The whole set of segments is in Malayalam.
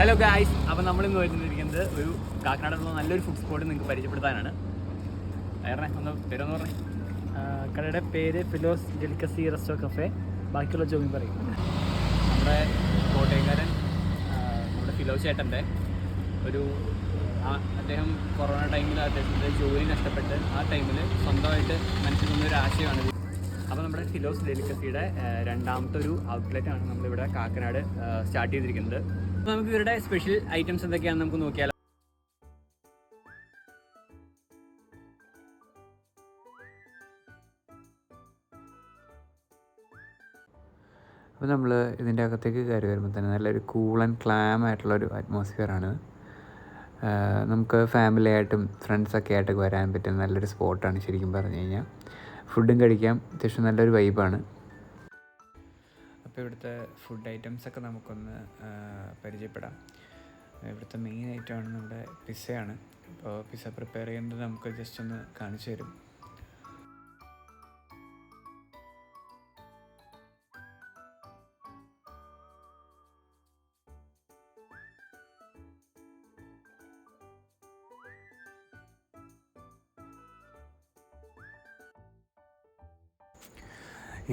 ഹലോ ഗായ്സ്, അപ്പോൾ നമ്മളിന്ന് വരുന്നിരിക്കുന്നത് ഒരു കാക്കനാടുള്ള നല്ലൊരു ഫുഡ് സ്പോട്ട് നിങ്ങൾക്ക് പരിചയപ്പെടുത്താനാണ്. ഒന്ന് പേരൊന്ന് പറഞ്ഞേ. കടയുടെ പേര് ഫിലോസ് ഡെലിക്കസി റെസ്റ്റോ കഫേ. ബാക്കിയുള്ള ചോദ്യം പറയും. നമ്മുടെ കോട്ടയംകാരൻ നമ്മുടെ ഫിലോസ് ചേട്ടൻ്റെ അദ്ദേഹം കൊറോണ ടൈമിൽ അദ്ദേഹത്തിൻ്റെ ജോലി നഷ്ടപ്പെട്ട് ആ ടൈമിൽ സ്വന്തമായിട്ട് മനസ്സിൽ തോന്നിയൊരു ആശയമാണിത്. അപ്പോൾ നമ്മുടെ ഫിലോസ് ഡെലിക്കസിയുടെ രണ്ടാമത്തെ ഒരു ഔട്ട്ലെറ്റാണ് നമ്മളിവിടെ കാക്കനാട് സ്റ്റാർട്ട് ചെയ്തിരിക്കുന്നത്. അപ്പോൾ നമുക്ക് ഇവരുടെ സ്പെഷ്യൽ ഐറ്റംസ് എന്തൊക്കെയാണെന്ന് നമുക്ക് നോക്കിയാലോ. അപ്പോൾ നമ്മൾ ഇതിൻ്റെ അകത്തേക്ക് കയറി വരുമ്പോൾ തന്നെ നല്ലൊരു കൂൾ ആൻഡ് ക്ലാം ആയിട്ടുള്ളൊരു അറ്റ്മോസ്ഫിയറാണ്. നമുക്ക് ഫാമിലി ആയിട്ടും ഫ്രണ്ട്സൊക്കെ ആയിട്ടൊക്കെ വരാൻ പറ്റുന്ന നല്ലൊരു സ്പോട്ടാണ്. ശരിക്കും പറഞ്ഞു കഴിഞ്ഞാൽ ഫുഡും കഴിക്കാം, അത്യാവശ്യം നല്ലൊരു വൈബാണ്. അപ്പോൾ ഇവിടുത്തെ ഫുഡ് ഐറ്റംസൊക്കെ നമുക്കൊന്ന് പരിചയപ്പെടാം. ഇവിടുത്തെ മെയിൻ ഐറ്റമാണ് നമ്മുടെ പിസ്സയാണ്. അപ്പോൾ പിസ്സ പ്രിപ്പയർ ചെയ്യുന്നത് നമുക്ക് ജസ്റ്റ് ഒന്ന് കാണിച്ചു തരും.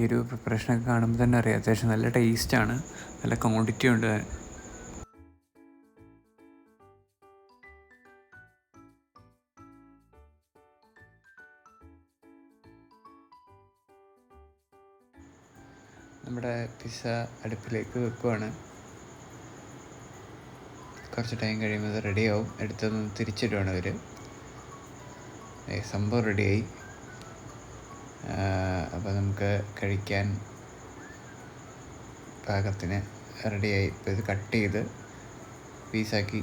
ഈ ഒരു പ്രിപ്പറേഷനൊക്കെ കാണുമ്പോൾ തന്നെ അറിയാം, അത്യാവശ്യം നല്ല ടേസ്റ്റാണ്, നല്ല ക്വാണ്ടിറ്റി ഉണ്ട്. നമ്മുടെ പിസ്സ അടുപ്പിലേക്ക് വെക്കുവാണ്. കുറച്ച് ടൈം കഴിയുമ്പോൾ അത് റെഡിയാവും. എടുത്തൊന്ന് തിരിച്ചിടുവാണ് അവർ. സംഭവം റെഡിയായി. അപ്പോൾ നമുക്ക് കഴിക്കാൻ പാകത്തിന് റെഡിയായി. ഇപ്പോൾ ഇത് കട്ട് ചെയ്ത് പീസാക്കി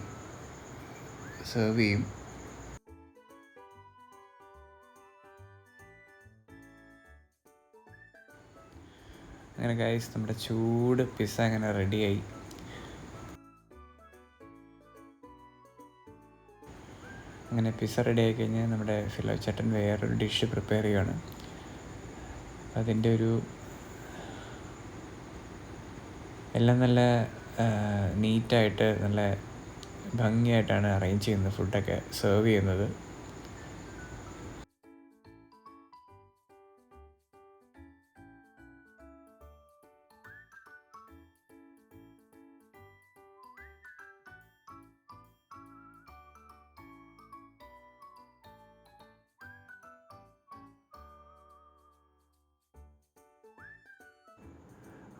സെർവ് ചെയ്യും. അങ്ങനെ ഗൈസ്, നമ്മുടെ ചൂട് പിസ്സ അങ്ങനെ റെഡിയായി. അങ്ങനെ പിസ്സ റെഡി ആയി കഴിഞ്ഞാൽ നമ്മുടെ ഫിലോ ചേട്ടൻ വേറൊരു ഡിഷ് പ്രിപ്പയർ ചെയ്യുകയാണ്. അതിൻ്റെ എല്ലാം നല്ല നീറ്റായിട്ട് നല്ല ഭംഗിയായിട്ടാണ് അറേഞ്ച് ചെയ്യുന്നത്, ഫുഡൊക്കെ സെർവ് ചെയ്യുന്നത്.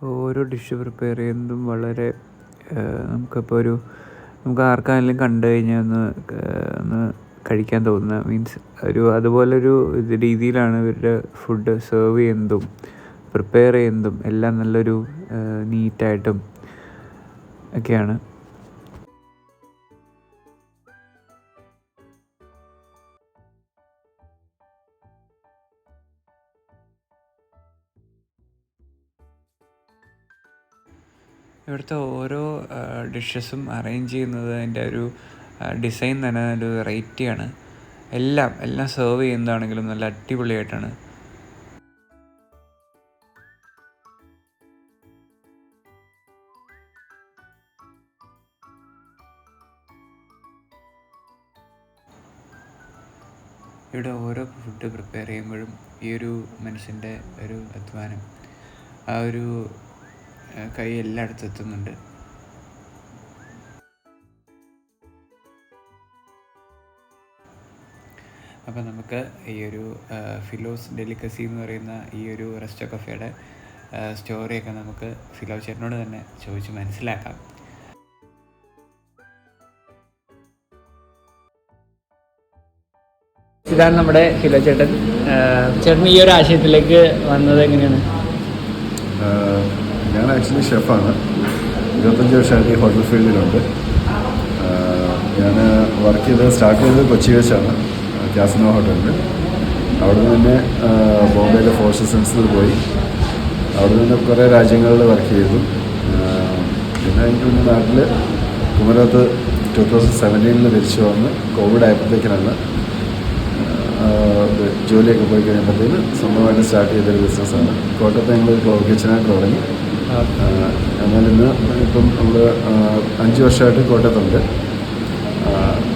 ഓരോ ഡിഷ് പ്രിപ്പയർ ചെയ്യുന്നതും വളരെ നമുക്ക് ആർക്കാണെങ്കിലും കണ്ടു കഴിഞ്ഞാൽ ഒന്ന് കഴിക്കാൻ തോന്നുന്ന മീൻസ് അതുപോലൊരു രീതിയിലാണ് ഇവരുടെ ഫുഡ് സെർവ് ചെയ്യുന്നതും പ്രിപ്പയർ ചെയ്യുന്നതും എല്ലാം നല്ലൊരു നീറ്റായിട്ടും ഒക്കെയാണ്. ഇവിടുത്തെ ഓരോ ഡിഷസും അറേഞ്ച് ചെയ്യുന്നത് അതിൻ്റെ ഒരു ഡിസൈൻ തന്നെ ഒരു വെറൈറ്റിയാണ്. എല്ലാം സെർവ് ചെയ്യുന്നതാണെങ്കിലും നല്ല അടിപൊളിയായിട്ടാണ്. ഇവിടെ ഓരോ ഫുഡ് പ്രിപ്പയർ ചെയ്യുമ്പോഴും ഈ ഒരു മനുഷ്യൻ്റെ ഒരു അധ്വാനം, ആ ഒരു കൈ എല്ലായിടത്തും എത്തുന്നുണ്ട്. അപ്പോൾ നമുക്ക് ഈ ഒരു ഫിലോസ് ഡെലിക്കസി എന്ന് പറയുന്ന ഈ ഒരു റെസ്റ്റോ കഫേയുടെ സ്റ്റോറിയൊക്കെ നമുക്ക് ഫിലോ ചേട്ടനോട് തന്നെ ചോദിച്ച് മനസ്സിലാക്കാം. ഇതാണ് നമ്മുടെ ഫിലോ ചേട്ടൻ. ചേട്ടൻ ഈ ഒരു ആശയത്തിലേക്ക് വന്നത് എങ്ങനെയാണ്? ഞാൻ ആക്ച്വലി ഷെഫാണ്. 25 വർഷമായിട്ട് ഈ ഹോട്ടൽ ഫീൽഡിലുണ്ട്. ഞാൻ സ്റ്റാർട്ട് ചെയ്തത് കൊച്ചി വെച്ചാണ്, കാസിനോ ഹോട്ടലിൽ. അവിടെ നിന്ന് തന്നെ ബോംബെയിലെ ഫോർ സീസൺസിൽ പോയി. അവിടെ നിന്ന് കുറേ രാജ്യങ്ങളിൽ വർക്ക് ചെയ്തു. പിന്നെ എനിക്ക് മുന്നേ നാട്ടിൽ കുമരകത്ത് 2017 തിരിച്ചു വന്ന് കോവിഡ് ആയപ്പോഴത്തേക്കിനാണ് ജോലിയൊക്കെ പോയി കഴിഞ്ഞപ്പോഴത്തേന് സ്വന്തമായിട്ട് സ്റ്റാർട്ട് ചെയ്തൊരു ബിസിനസ്സാണ്. കോട്ടയത്ത് ഞങ്ങൾ ക്ലൗഡ് കിച്ചനായിട്ട് തുടങ്ങി. എന്നാൽ ഇന്ന് ഇപ്പം നമ്മൾ 5 വർഷമായിട്ട് കോട്ടയത്തുണ്ട്.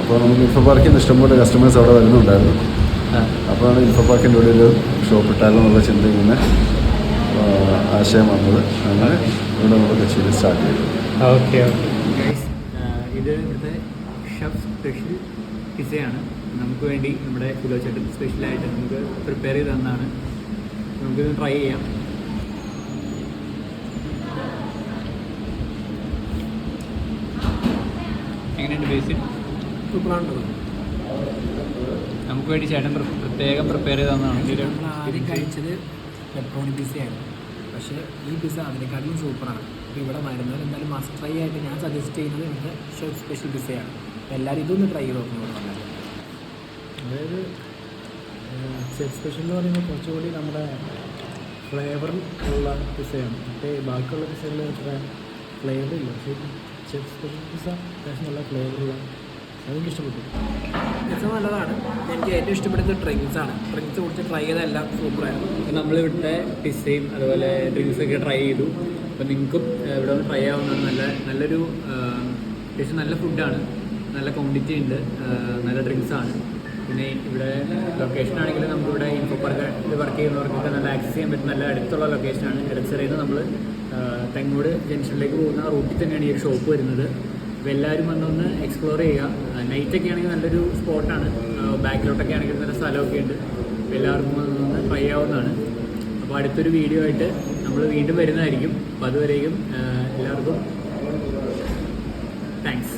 അപ്പോൾ നമുക്ക് ഇൻഫോ പാർക്കിൽ നിന്ന് ഇഷ്ടംപോലെ കസ്റ്റമേഴ്സ് അവിടെ വരുന്നുണ്ടായിരുന്നു. അപ്പോഴാണ് ഇൻഫോ പാർക്കിൻ്റെ ഉള്ളിൽ ഷോപ്പ് ഇട്ടാലോ എന്നുള്ള ചിന്ത ഇങ്ങനെ ആശയം വന്നത്. അങ്ങനെ ഇവിടെ നമ്മൾ കൊച്ചിയിൽ സ്റ്റാർട്ട് ചെയ്തു. ഓക്കെ ഇത് ഇവിടുത്തെ ഷെഫ് സ്പെഷ്യൽ പിസയാണ്. നമുക്ക് വേണ്ടി നമ്മുടെ ഫിലോ ചേട്ടൻ സ്പെഷ്യലായിട്ട് നമുക്ക് പ്രിപ്പയർ ചെയ്ത് തന്നാണ്. നമുക്കിത് ട്രൈ ചെയ്യാം. എങ്ങനെയുണ്ട് ബേസിൽ? സൂപ്പറാണ്. നമുക്ക് വേണ്ടി ചേട്ടൻ പ്രത്യേകം പ്രിപ്പയർ ചെയ്ത് തന്നതാണ്. ആദ്യം കഴിച്ചത് പെപ്പറോണി പിസയായിരുന്നു, പക്ഷേ ഈ പിസ അതിനെക്കാട്ടിലും സൂപ്പറാണ്. അപ്പോൾ ഇവിടെ വരുന്നത് എന്തായാലും മസ്റ്റ് ട്രൈ ആയിട്ട് ഞാൻ സജസ്റ്റ് ചെയ്യുന്നത് ഇവിടുത്തെ ഷെഫ് സ്പെഷ്യൽ പിസയാണ്. അപ്പോൾ എല്ലാവരും ഇതൊന്ന് ട്രൈ ചെയ്ത് നോക്കണം ഇവിടെ വന്നാൽ. അതായത് ഷെഫ് സ്പെഷ്യൽ എന്ന് പറയുമ്പോൾ കുറച്ചുകൂടി നമ്മുടെ ഫ്ലേവറിൽ ഉള്ള പിസയാണ്. മറ്റേ ബാക്കിയുള്ള പിസകളിൽ അത്ര ഫ്ലേവർ ഇല്ല, പക്ഷേ ഷെഫ് സ്പെഷ്യൽ പിസ അത്യാവശ്യം നല്ല ഫ്ലേവറുള്ള, അതെനിക്ക് ഇഷ്ടപ്പെട്ടു. പിസ നല്ലതാണ്. എനിക്ക് ഏറ്റവും ഇഷ്ടപ്പെട്ടത് ഡ്രിങ്ക്സാണ്. ഡ്രിങ്ക്സ് കുടിച്ച് ട്രൈ ചെയ്തെല്ലാം സൂപ്പറായിരുന്നു. നമ്മളിവിടുത്തെ പിസയും അതുപോലെ ഡ്രിങ്ക്സൊക്കെ ട്രൈ ചെയ്തു. അപ്പോൾ നിങ്ങൾക്കും ഇവിടെ ഒന്ന് ട്രൈ ആവുന്നതാണ്. നല്ലൊരു അത്യാവശ്യം നല്ല ഫുഡാണ്, നല്ല ക്വാണ്ടിറ്റി ഉണ്ട്, നല്ല ഡ്രിങ്ക്സാണ്. പിന്നെ ഇവിടെ ലൊക്കേഷൻ ആണെങ്കിൽ നമുക്കിവിടെ ഇൻഫോ പാർക്കിൽ വർക്ക് ചെയ്യുന്നവർക്കൊക്കെ നല്ല ആക്സസ് ചെയ്യാൻ പറ്റുന്ന നല്ല അടുത്തുള്ള ലൊക്കേഷനാണ്. എടച്ചറയിൽ നിന്ന് നമ്മൾ തെങ്ങോട് ജംഗ്ഷനിലേക്ക് പോകുന്ന റൂട്ടിൽ തന്നെയാണ് ഈ ഒരു ഷോപ്പ് വരുന്നത്. അപ്പോൾ എല്ലാവരും വന്നൊന്ന് എക്സ്പ്ലോർ ചെയ്യുക. നൈറ്റൊക്കെ ആണെങ്കിൽ നല്ലൊരു സ്പോട്ടാണ്. ബാക്കിലോട്ടൊക്കെ ആണെങ്കിൽ നല്ല സ്ഥലമൊക്കെ ഉണ്ട്. അപ്പോൾ എല്ലാവർക്കും വന്നൊന്ന് ട്രൈ ആവുന്നതാണ്. അപ്പോൾ അടുത്തൊരു വീഡിയോ ആയിട്ട് നമ്മൾ വീണ്ടും വരുന്നതായിരിക്കും. അപ്പോൾ അതുവരെയും എല്ലാവർക്കും താങ്ക്സ്.